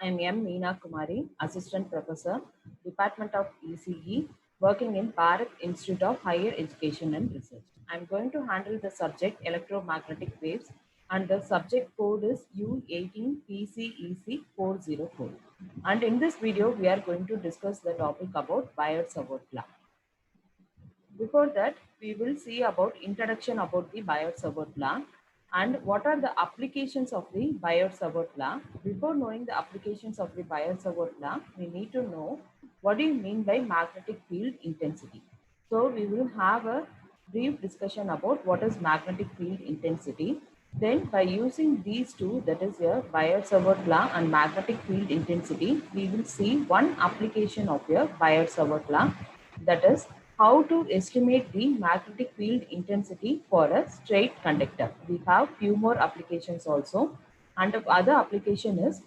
I'm M. Meena Kumari, Assistant Professor, Department of ECE, working in Bharat Institute of Higher Education and Research. I'm going to handle the subject electromagnetic waves, and the subject code is U18PCEC404. And in this video, we are going to discuss the topic about Biot-Savart law. Before that, we will see about introduction about the Biot-Savart law and what are the applications of the Biot-Savart law. Before knowing the applications of the Biot-Savart law, we need to know what do you mean by magnetic field intensity. So we will have a brief discussion about what is magnetic field intensity. Then by using these two, that is your Biot-Savart law and magnetic field intensity, we will see one application of your Biot-Savart law, that is how to estimate the magnetic field intensity for a straight conductor. We have few more applications also, and the other application is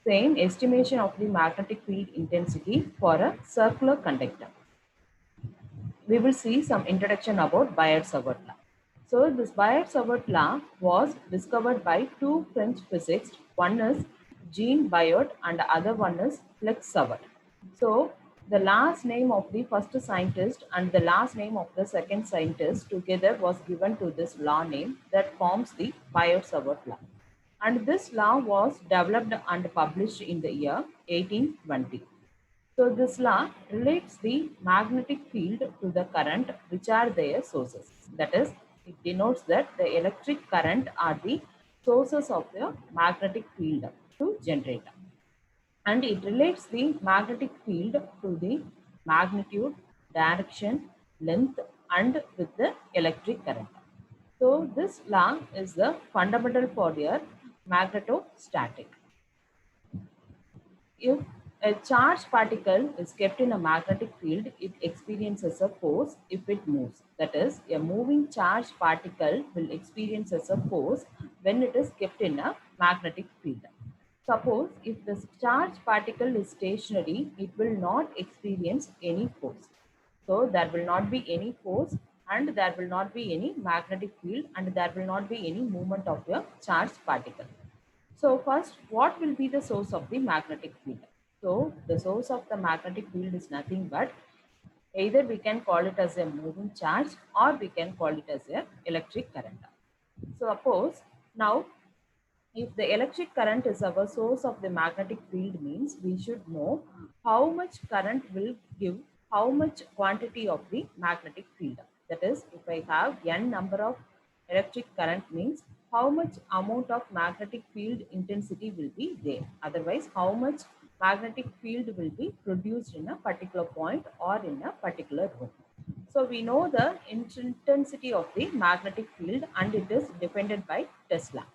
same estimation of the magnetic field intensity for a circular conductor. We will see some introduction about Biot-Savart law. So this Biot-Savart law was discovered by two French physicists. One is Jean Biot and the other one is Flex Savart. So the last name of the first scientist and the last name of the second scientist together was given to this law name that forms the Biot-Savart law. And this law was developed and published in the year 1820. So this law relates the magnetic field to the current which are their sources. That is, it denotes that the electric current are the sources of the magnetic field to generate. And it relates the magnetic field to the magnitude, direction, length, and with the electric current. So this law is the fundamental for your magnetostatic. If a charged particle is kept in a magnetic field, it experiences a force if it moves. That is, a moving charged particle will experience a force when it is kept in a magnetic field. Suppose if the charged particle is stationary, it will not experience any force. So there will not be any force and there will not be any magnetic field and there will not be any movement of the charged particle. So first, what will be the source of the magnetic field? So the source of the magnetic field is nothing but either we can call it as a moving charge or we can call it as a electric current. So suppose now if the electric current is our source of the magnetic field means we should know how much current will give how much quantity of the magnetic field. That is, if I have n number of electric current means how much amount of magnetic field intensity will be there. Otherwise, how much magnetic field will be produced in a particular point or in a particular room. So we know the intensity of the magnetic field and it is depended by Tesla.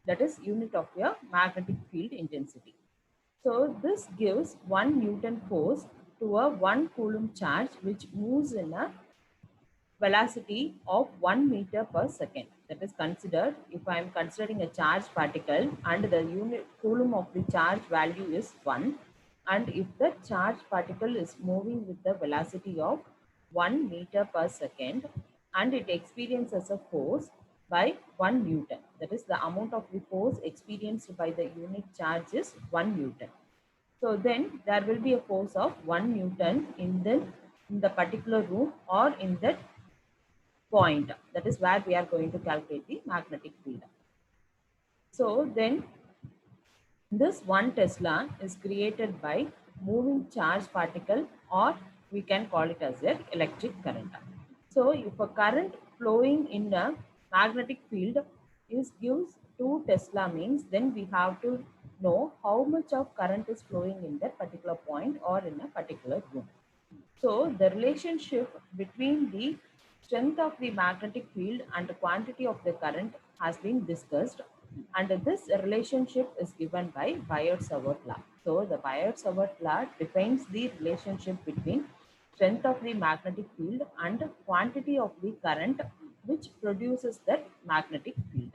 That is unit of your magnetic field intensity. So this gives 1 Newton force to a 1 Coulomb charge which moves in a velocity of 1 meter per second. That is considered if I am considering a charged particle and the unit Coulomb of the charge value is 1, and if the charged particle is moving with the velocity of 1 meter per second and it experiences a force by 1 Newton. That is the amount of the force experienced by the unit charge is 1 Newton. So then there will be a force of 1 Newton in the particular room or in that point. That is where we are going to calculate the magnetic field. So then this 1 Tesla is created by moving charge particle or we can call it as an electric current. So if a current flowing in a magnetic field is gives 2 Tesla means then we have to know how much of current is flowing in that particular point or in a particular room. So the relationship between the strength of the magnetic field and the quantity of the current has been discussed, and this relationship is given by Biot-Savart law. So the Biot-Savart law defines the relationship between strength of the magnetic field and quantity of the current which produces that magnetic field.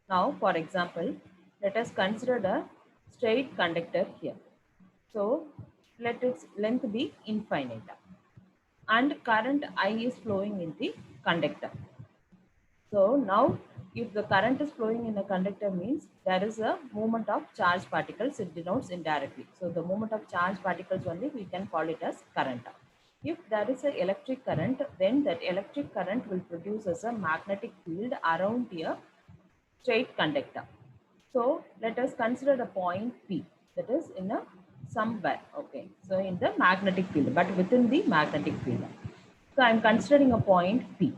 Now, for example, let us consider a straight conductor here. So let its length be infinite and current I is flowing in the conductor. So now if the current is flowing in a conductor means there is a movement of charge particles, it denotes indirectly. So the movement of charge particles only we can call it as current. If there is an electric current, then that electric current will produce as a magnetic field around a straight conductor. So let us consider a point P, that is in a somewhere, okay. So in the magnetic field, but within the magnetic field. So I'm considering a point P.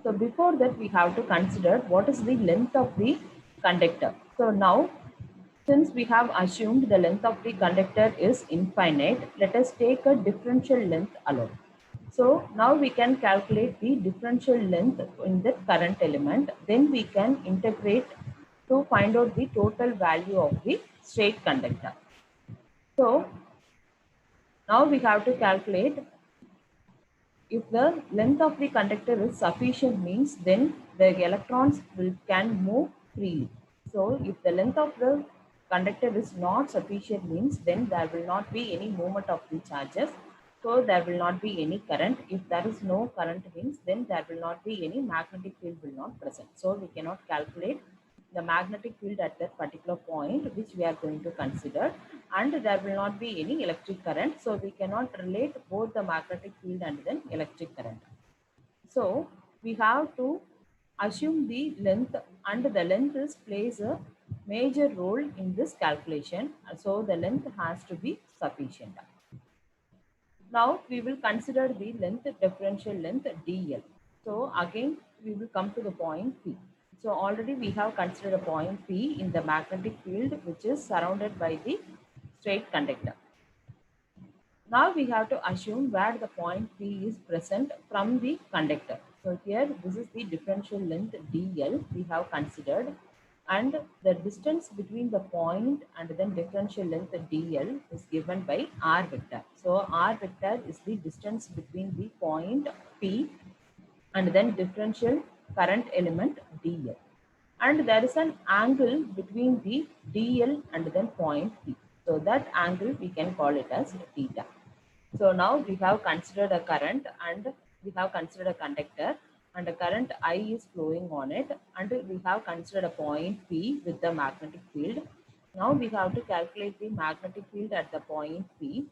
So before that, we have to consider what is the length of the conductor. So now, since we have assumed the length of the conductor is infinite, let us take a differential length alone. So now we can calculate the differential length in the current element. Then we can integrate to find out the total value of the straight conductor. So now we have to calculate if the length of the conductor is sufficient means then the electrons can move freely. So if the length of the conductor is not sufficient means then there will not be any movement of the charges. So there will not be any current. If there is no current means then there will not be any magnetic field will not present. So we cannot calculate the magnetic field at that particular point which we are going to consider, and there will not be any electric current, so we cannot relate both the magnetic field and then electric current. So we have to assume the length, and the length is plays a major role in this calculation, so the length has to be sufficient. Now we will consider the length, differential length dl. So again we will come to the point P. So already we have considered a point P in the magnetic field which is surrounded by the straight conductor. Now we have to assume where the point P is present from the conductor. So here this is the differential length dl we have considered, and the distance between the point and then differential length dl is given by r vector. So r vector is the distance between the point P and then differential current element dl. And there is an angle between the dl and then point P. So that angle we can call it as theta. So now we have considered a current and we have considered a conductor, and a current I is flowing on it, and we have considered a point P with the magnetic field. Now we have to calculate the magnetic field at the point P.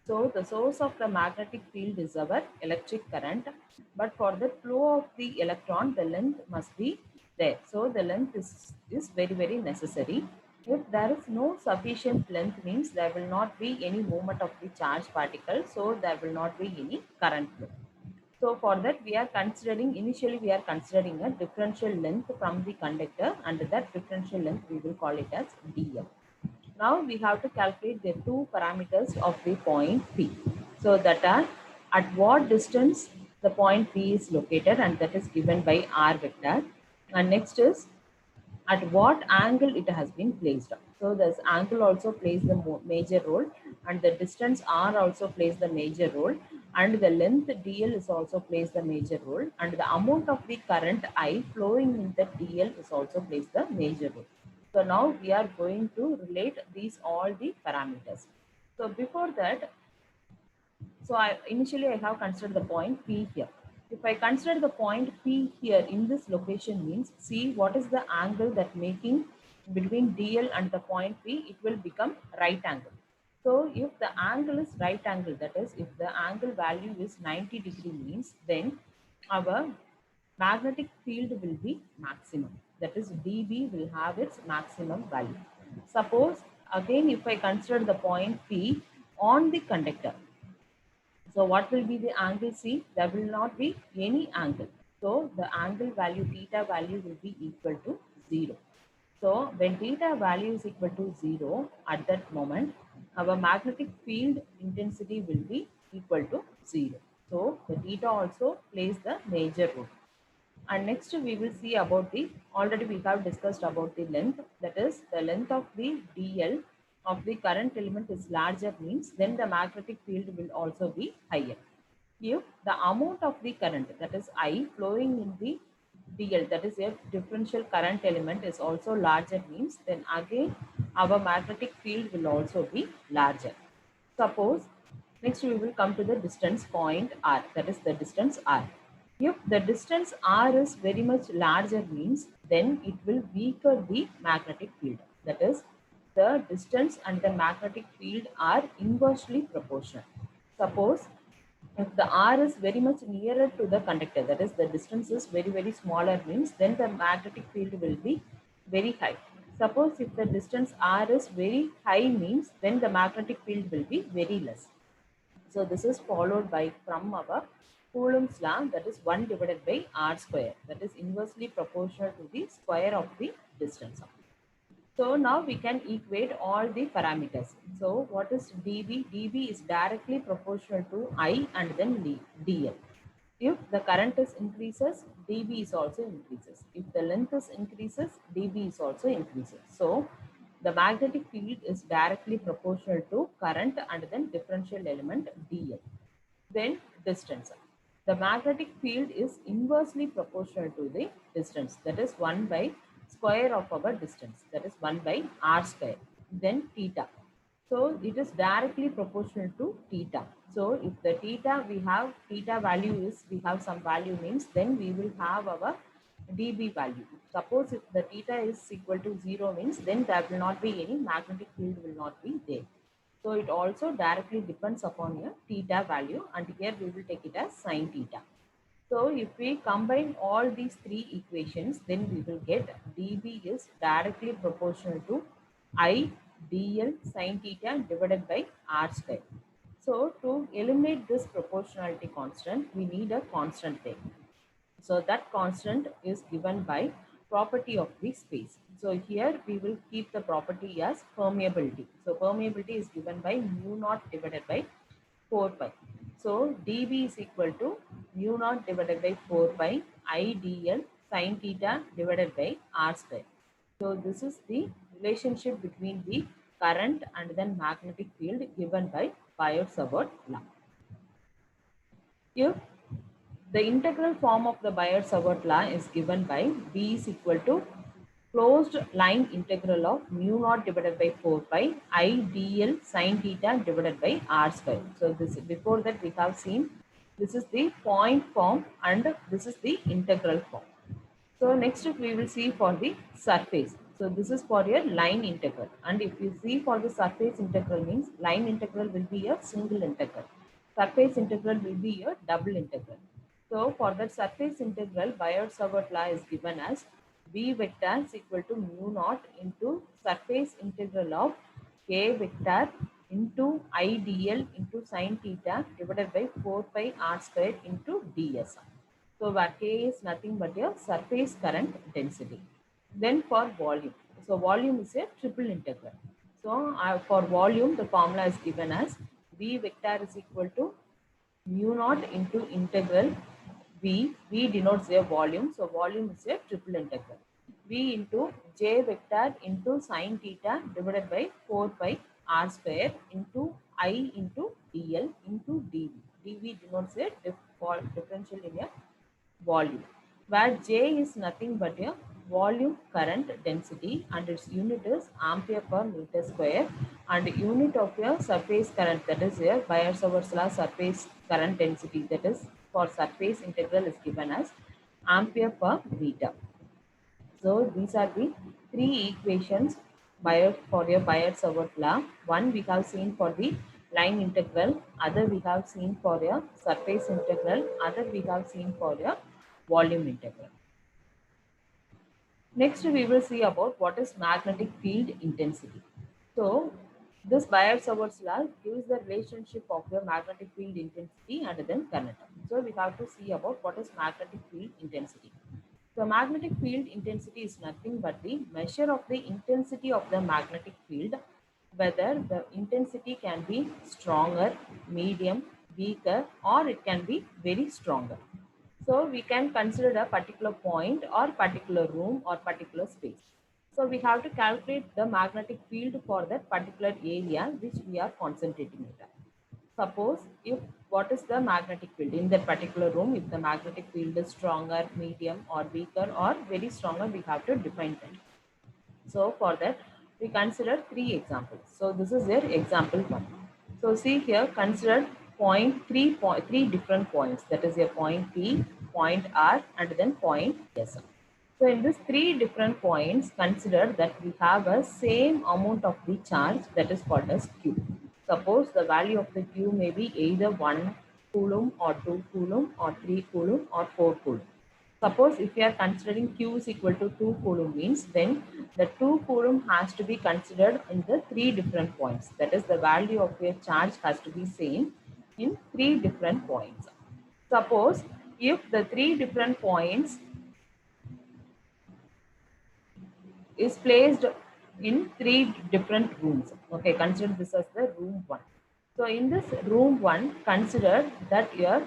So the source of the magnetic field is our electric current, but for the flow of the electron, the length must be there. So the length is very, very necessary. If there is no sufficient length means there will not be any movement of the charge particle, so there will not be any current flow. So for that we are considering, initially we are considering a differential length from the conductor, and that differential length we will call it as dl. Now we have to calculate the two parameters of the point P. So that are at what distance the point P is located, and that is given by r vector. And next is at what angle it has been placed. So this angle also plays the major role, and the distance r also plays the major role, and the length dl is also plays the major role, and the amount of the current I flowing in the dl is also plays the major role. So now we are going to relate these all the parameters. So before that, so initially I have considered the point P here. If I consider the point P here in this location means, see what is the angle that making between DL and the point P, it will become right angle. So if the angle is right angle, that is if the angle value is 90 degree means, then our magnetic field will be maximum. That is dB will have its maximum value. Suppose again if I consider the point P on the conductor, so what will be the angle C? There will not be any angle. So the angle value, theta value will be equal to 0. So when theta value is equal to 0, at that moment, our magnetic field intensity will be equal to 0. So the theta also plays the major role. And next we will see about the, already we have discussed about the length, that is the length of the dl of the current element is larger means then the magnetic field will also be higher. If the amount of the current, that is I flowing in the dl, that is a differential current element is also larger means then again our magnetic field will also be larger. Suppose next we will come to the distance point r, that is the distance r. If the distance r is very much larger means then it will weaker the magnetic field. That is, the distance and the magnetic field are inversely proportional. Suppose if the r is very much nearer to the conductor, that is the distance is very smaller means then the magnetic field will be very high. Suppose if the distance r is very high means then the magnetic field will be very less. So this is followed by from our Coulomb's law, that is 1 divided by r square, that is inversely proportional to the square of the distance. So now we can equate all the parameters. So what is dB? dB is directly proportional to I and then dl. If the current is increases, dB is also increases. If the length is increases, dB is also increases. So the magnetic field is directly proportional to current and then differential element dl. Then distance. The magnetic field is inversely proportional to the distance, that is 1 by square of our distance, that is 1 by r square. Then theta. So it is directly proportional to theta. So if the theta we have theta value is we have some value means then we will have our dB value. Suppose if the theta is equal to 0 means then there will not be any magnetic field will not be there. So it also directly depends upon your theta value and here we will take it as sine theta. So if we combine all these three equations then we will get dB is directly proportional to I dl sine theta divided by r square. So to eliminate this proportionality constant we need a constant there. So that constant is given by property of the space. So here we will keep the property as permeability. So permeability is given by mu naught divided by 4 pi. So dB is equal to mu naught divided by 4 pi I dl sine theta divided by r square. So this is the relationship between the current and then magnetic field given by Biot-Savart law. If the integral form of the Biot-Savart law is given by B is equal to closed line integral of mu naught divided by 4 pi I dl sine theta divided by r square. So this before that we have seen this is the point form and this is the integral form. So next we will see for the surface. So this is for your line integral, and if you see for the surface integral means line integral will be a single integral. Surface integral will be a double integral. So for that surface integral, Biot-Savart law is given as B vector is equal to mu naught into surface integral of K vector into I dl into sine theta divided by 4 pi r square into ds. So where K is nothing but a surface current density. Then for volume. So volume is a triple integral. So for volume, the formula is given as V vector is equal to mu naught into integral V. V denotes a volume. So volume is a triple integral. V into J vector into sine theta divided by 4 pi r square into I into dl into dV. dV denotes a differential in a volume, where J is nothing but a volume current density and its unit is ampere per meter square, and unit of your surface current, that is your Biot-Savart law surface current density, that is for surface integral is given as ampere per meter. So these are the three equations for your Biot-Savart law. One we have seen for the line integral, other we have seen for your surface integral, other we have seen for your volume integral. Next we will see about what is magnetic field intensity. So this Biot-Savart law gives the relationship of your magnetic field intensity and then current. So we have to see about what is magnetic field intensity. The magnetic field intensity is nothing but the measure of the intensity of the magnetic field, whether the intensity can be stronger, medium, weaker, or it can be very stronger. So we can consider a particular point or particular room or particular space. So we have to calculate the magnetic field for that particular area which we are concentrating it at. Suppose if what is the magnetic field in that particular room, if the magnetic field is stronger, medium or weaker or very stronger, we have to define that. So for that we consider three examples. So this is your example one. So see here, consider three different points, that is your point P, point R, and then point S. So in these three different points, consider that we have a same amount of the charge that is called as Q. Suppose the value of the Q may be either 1 coulomb or 2 coulomb or 3 coulomb or 4 coulomb. Suppose if we are considering Q is equal to 2 coulomb means then the 2 coulomb has to be considered in the three different points. That is the value of your charge has to be same in three different points. Suppose if the three different points is placed in three different rooms. Okay, consider this as the room 1. So in this room 1, consider that your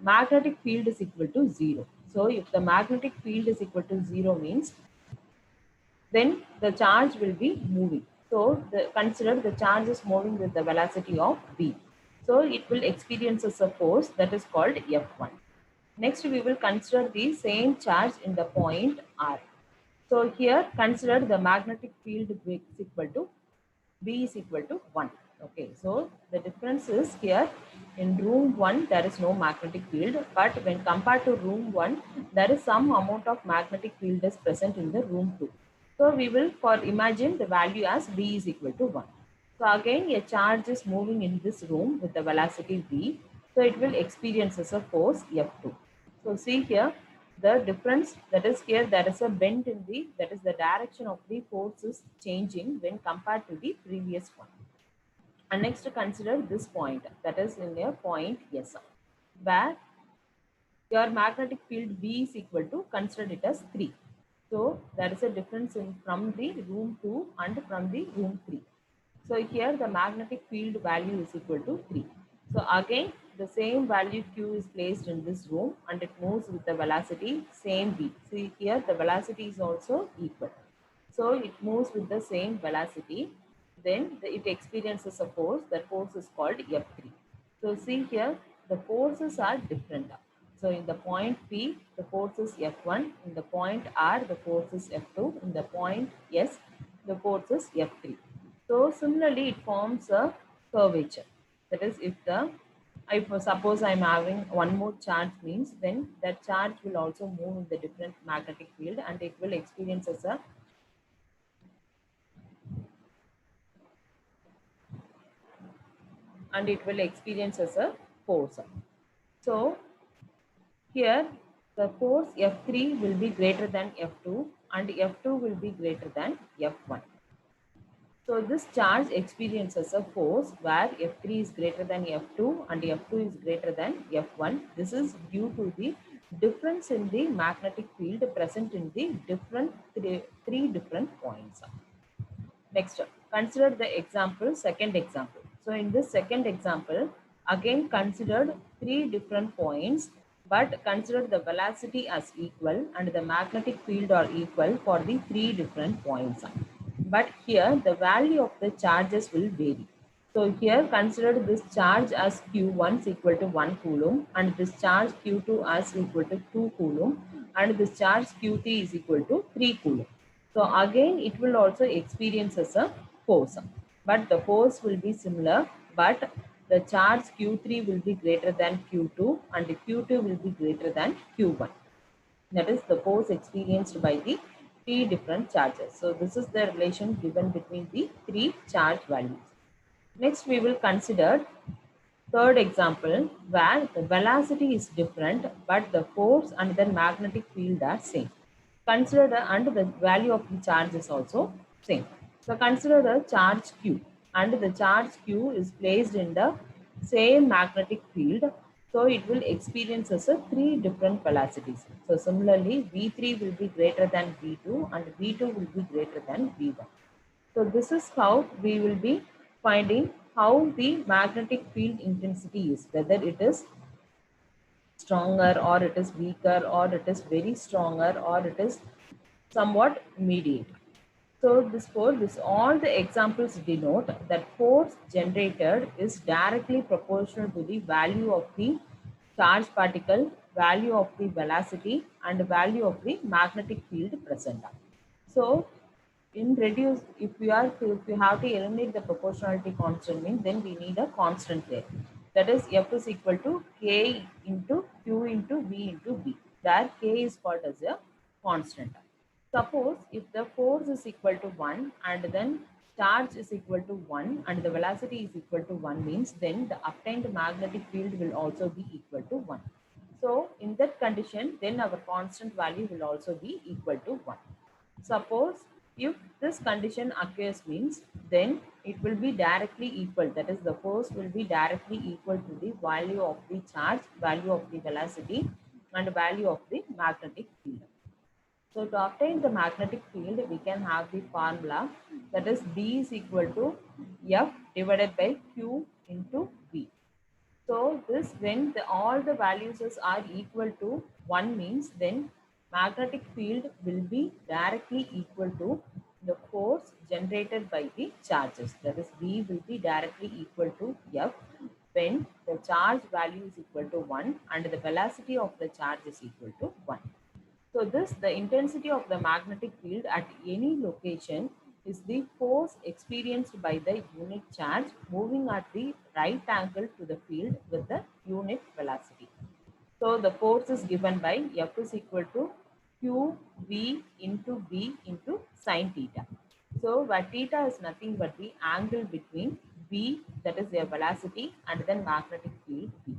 magnetic field is equal to 0. So if the magnetic field is equal to 0 means then the charge will be moving. So consider the charge is moving with the velocity of v. So it will experience a force that is called F1. Next, we will consider the same charge in the point R. So here consider the magnetic field is equal to B is equal to 1. Okay, so the difference is here in room 1 there is no magnetic field, but when compared to room 1 there is some amount of magnetic field is present in the room 2. So we will for imagine the value as V is equal to 1. So again a charge is moving in this room with the velocity V. So it will experience as a force F2. So see here the difference, that is here there is a bend in the, that is the direction of the force is changing when compared to the previous one. And next to consider this point, that is in a point S, where your magnetic field V is equal to, consider it as 3. So there is a difference in from the room 2 and from the room 3. So here the magnetic field value is equal to 3. So again the same value Q is placed in this room and it moves with the velocity same V. See here the velocity is also equal. So it moves with the same velocity. Then it experiences a force. That force is called F3. So see here the forces are different. So in the point P, the force is F1. In the point R, the force is F2. In the point S, the force is F3. So similarly, it forms a curvature. That is, if suppose I'm having one more charge means, then that charge will also move in the different magnetic field and it will experience as a force. So here the force F3 will be greater than F2 and F2 will be greater than F1. So this charge experiences a force where F3 is greater than F2 and F2 is greater than F1. This is due to the difference in the magnetic field present in the three different points. Next, consider the example, second example. So in this second example, again considered three different points, but consider the velocity as equal and the magnetic field are equal for the three different points. But here the value of the charges will vary. So here consider this charge as Q1 is equal to 1 coulomb and this charge Q2 as equal to 2 coulomb and this charge Q3 is equal to 3 coulomb. So again, it will also experience as a force, but the force will be similar, but the charge Q3 will be greater than Q2 and Q2 will be greater than Q1. That is the force experienced by the three different charges. So this is the relation given between the three charge values. Next, we will consider third example where the velocity is different, but the force and the magnetic field are same. Consider the value of the charge is also same. So consider the charge Q and the charge Q is placed in the same magnetic field. So it will experience as a three different velocities. So similarly, V3 will be greater than V2 and V2 will be greater than V1. So this is how we will be finding how the magnetic field intensity is, whether it is stronger or it is weaker or it is very stronger or it is somewhat mediate. So this all the examples denote that force generated is directly proportional to the value of the charged particle, value of the velocity and value of the magnetic field present. So in reduce, if you have to eliminate the proportionality constant means, then we need a constant there. That is F is equal to K into Q into V into B. where k is called as a constant. Suppose if the force is equal to 1 and then charge is equal to 1 and the velocity is equal to 1 means then the obtained magnetic field will also be equal to 1. So in that condition, then our constant value will also be equal to 1. Suppose if this condition occurs means then it will be directly equal, that is the force will be directly equal to the value of the charge, value of the velocity and value of the magnetic field. So to obtain the magnetic field, we can have the formula, that is B is equal to F divided by Q into V. So this when all the values are equal to 1 means then magnetic field will be directly equal to the force generated by the charges. That is B will be directly equal to F when the charge value is equal to 1 and the velocity of the charge is equal to 1. So this, the intensity of the magnetic field at any location is the force experienced by the unit charge moving at the right angle to the field with the unit velocity. So the force is given by F is equal to QV into V into sine theta. So where theta is nothing but the angle between V, that is their velocity, and then magnetic field V.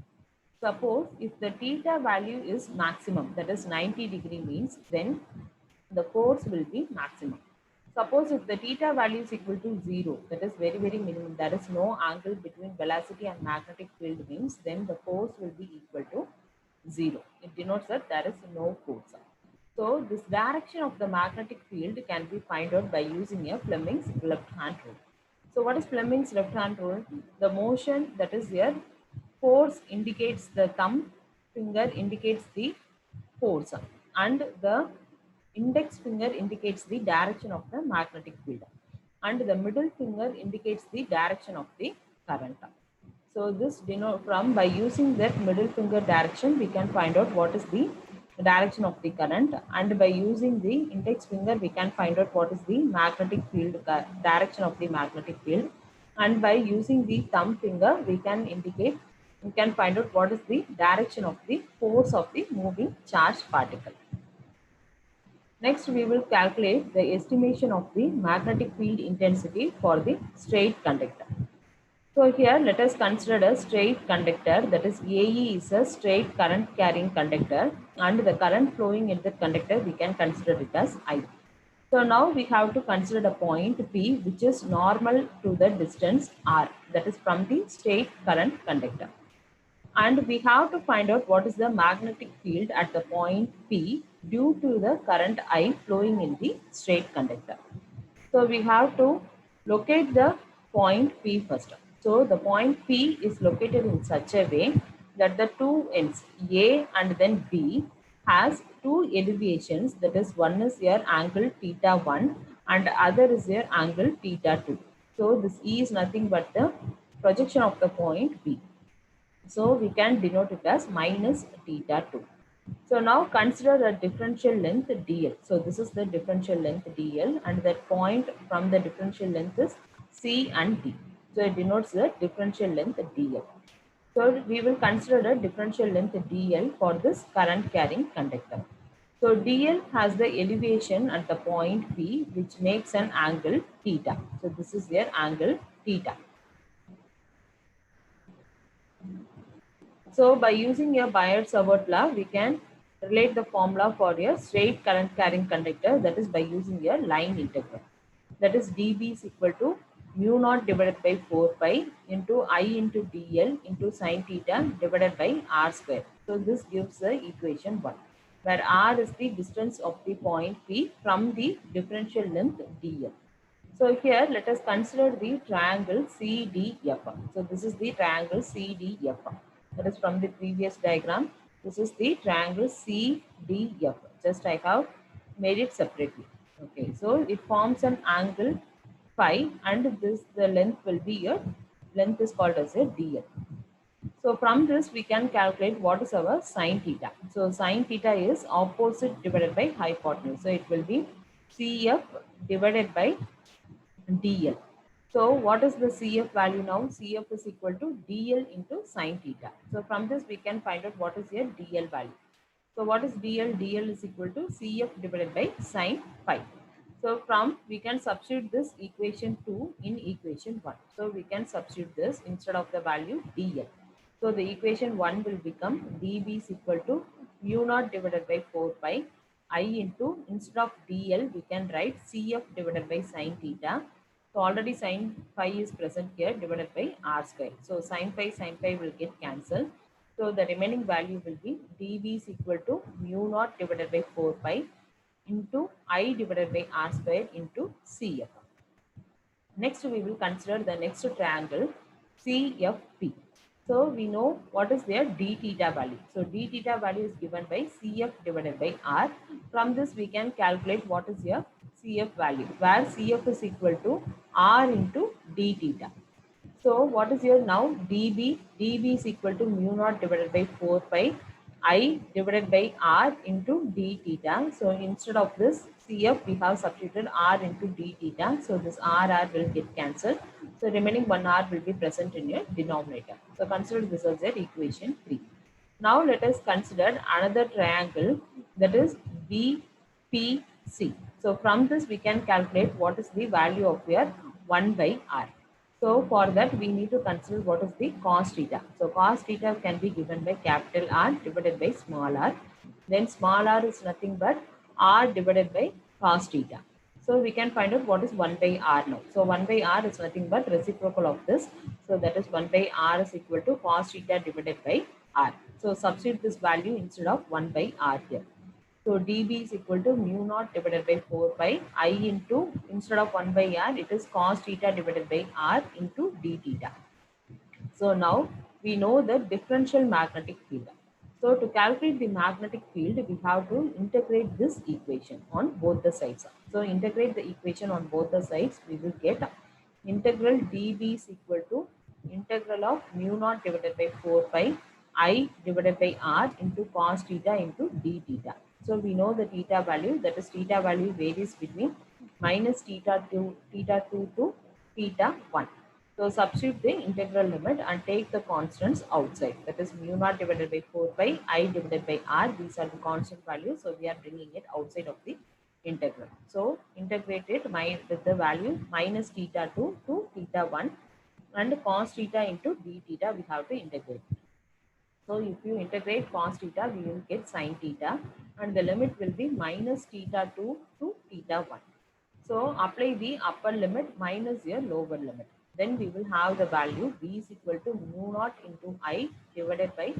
Suppose if the theta value is maximum, that is 90° means, then the force will be maximum. Suppose if the theta value is equal to 0, that is very, very minimum, there is no angle between velocity and magnetic field means, then the force will be equal to 0. It denotes that there is no force. So this direction of the magnetic field can be found out by using a Fleming's left hand rule. So what is Fleming's left hand rule? The motion, that is here, force indicates the thumb finger indicates the force and the index finger indicates the direction of the magnetic field and the middle finger indicates the direction of the current. So this denote from by using that middle finger direction we can find out what is the direction of the current, and by using the index finger we can find out what is the magnetic field direction of the magnetic field, and by using the thumb finger we can find out what is the direction of the force of the moving charged particle. Next, we will calculate the estimation of the magnetic field intensity for the straight conductor. So here let us consider a straight conductor, that is AE is a straight current carrying conductor and the current flowing in the conductor we can consider it as I. So now we have to consider a point P which is normal to the distance R, that is from the straight current conductor. And we have to find out what is the magnetic field at the point P due to the current I flowing in the straight conductor. So we have to locate the point P first. So the point P is located in such a way that the two ends A and then B has two elevations, that is one is your angle theta 1 and other is your angle theta 2. So this E is nothing but the projection of the point B. So we can denote it as minus theta 2. So now consider a differential length dl. So this is the differential length dl and that point from the differential length is C and D. So it denotes the differential length dl. So we will consider a differential length dl for this current carrying conductor. So dl has the elevation at the point P which makes an angle theta. So this is their angle theta. So by using a Biot-Savart law, we can relate the formula for a straight current carrying conductor, that is by using a line integral. That is dB is equal to mu naught divided by 4 pi into I into dl into sine theta divided by r square. So this gives the equation 1, where r is the distance of the point P from the differential length dl. So here let us consider the triangle CDF. So this is the triangle CDF. That is from the previous diagram. This is the triangle CDF. Just I have made it separately. Okay, so it forms an angle phi and this the length will be your length is called as a DL. So from this we can calculate what is our sine theta. So sine theta is opposite divided by hypotenuse. So it will be CF divided by DL. So what is the CF value now? CF is equal to DL into sine theta. So from this we can find out what is your DL value. So what is dl? dl is equal to cf divided by sine phi. So from we can substitute this equation 2 in equation 1. So we can substitute this instead of the value dl. So the equation 1 will become db is equal to mu naught divided by 4 pi I into, instead of dl we can write cf divided by sine theta. So already sine phi is present here divided by r square. So sine phi will get cancelled. So the remaining value will be dv is equal to mu naught divided by 4 pi into I divided by r square into cf. Next, we will consider the next triangle CFP. So we know what is their d theta value. So d theta value is given by CF divided by R. From this, we can calculate what is your CF value, where CF is equal to R into d theta. So what is your now dB? dB is equal to mu naught divided by 4 pi I divided by R into d theta. So instead of this CF, we have substituted R into d theta. So this R will get cancelled. So remaining one R will be present in your denominator. So consider this as your equation 3. Now let us consider another triangle, that is BPC. So from this we can calculate what is the value of your 1 by R. So for that we need to consider what is the cos theta. So cos theta can be given by capital R divided by small r. Then small r is nothing but R divided by cos theta. So we can find out what is 1 by R now. So 1 by R is nothing but reciprocal of this. So that is 1 by R is equal to cos theta divided by R. So substitute this value instead of 1 by R here. So dB is equal to mu naught divided by 4 pi I into, instead of 1 by R, it is cos theta divided by R into d theta. So now we know the differential magnetic field. So to calculate the magnetic field, we have to integrate this equation on both the sides. So integrate the equation on both the sides, we will get integral dB is equal to integral of mu naught divided by 4 pi I divided by R into cos theta into d theta. So we know the theta value, that is theta value varies between minus theta 2 to theta 1. So substitute the integral limit and take the constants outside. That is mu naught divided by 4 pi I divided by R. These are the constant values. So we are bringing it outside of the integral. So integrate it with the value minus theta 2 to theta 1 and cos theta into d theta we have to integrate. So if you integrate cos theta, we will get sin theta and the limit will be minus theta 2 to theta 1. So apply the upper limit minus your lower limit. Then we will have the value v is equal to mu naught into I divided by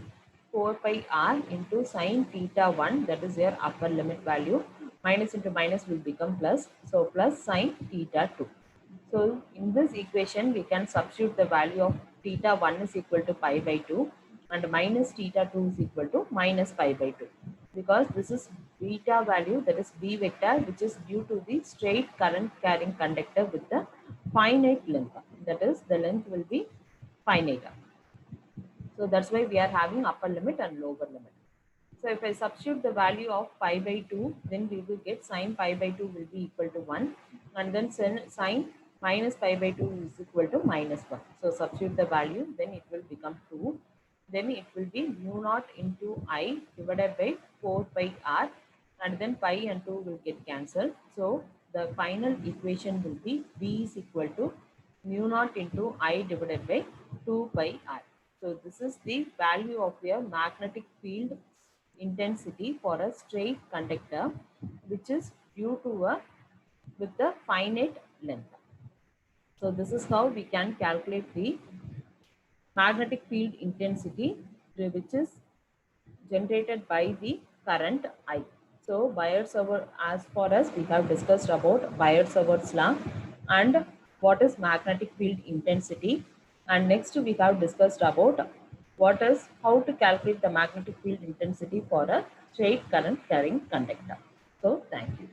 4 pi r into sin theta 1, that is your upper limit value. Minus into minus will become plus. So plus sin theta 2. So in this equation, we can substitute the value of theta 1 is equal to pi by 2 and minus theta 2 is equal to minus pi by 2, because this is beta value, that is B vector, which is due to the straight current carrying conductor with the finite length. That is, the length will be finite. So that's why we are having upper limit and lower limit. So if I substitute the value of pi by 2, then we will get sin pi by 2 will be equal to 1 and then sin minus pi by 2 is equal to minus 1. So substitute the value, then it will become 2. Then it will be mu naught into I divided by 4 pi r and then pi and 2 will get cancelled. So the final equation will be V is equal to mu naught into I divided by 2 pi r. So this is the value of your magnetic field intensity for a straight conductor, which is due to a with the finite length. So this is how we can calculate the magnetic field intensity, which is generated by the current I. So Biot-Savart, as for us, we have discussed about Biot-Savart's law and what is magnetic field intensity. And next we have discussed about what is, how to calculate the magnetic field intensity for a straight current carrying conductor. So thank you.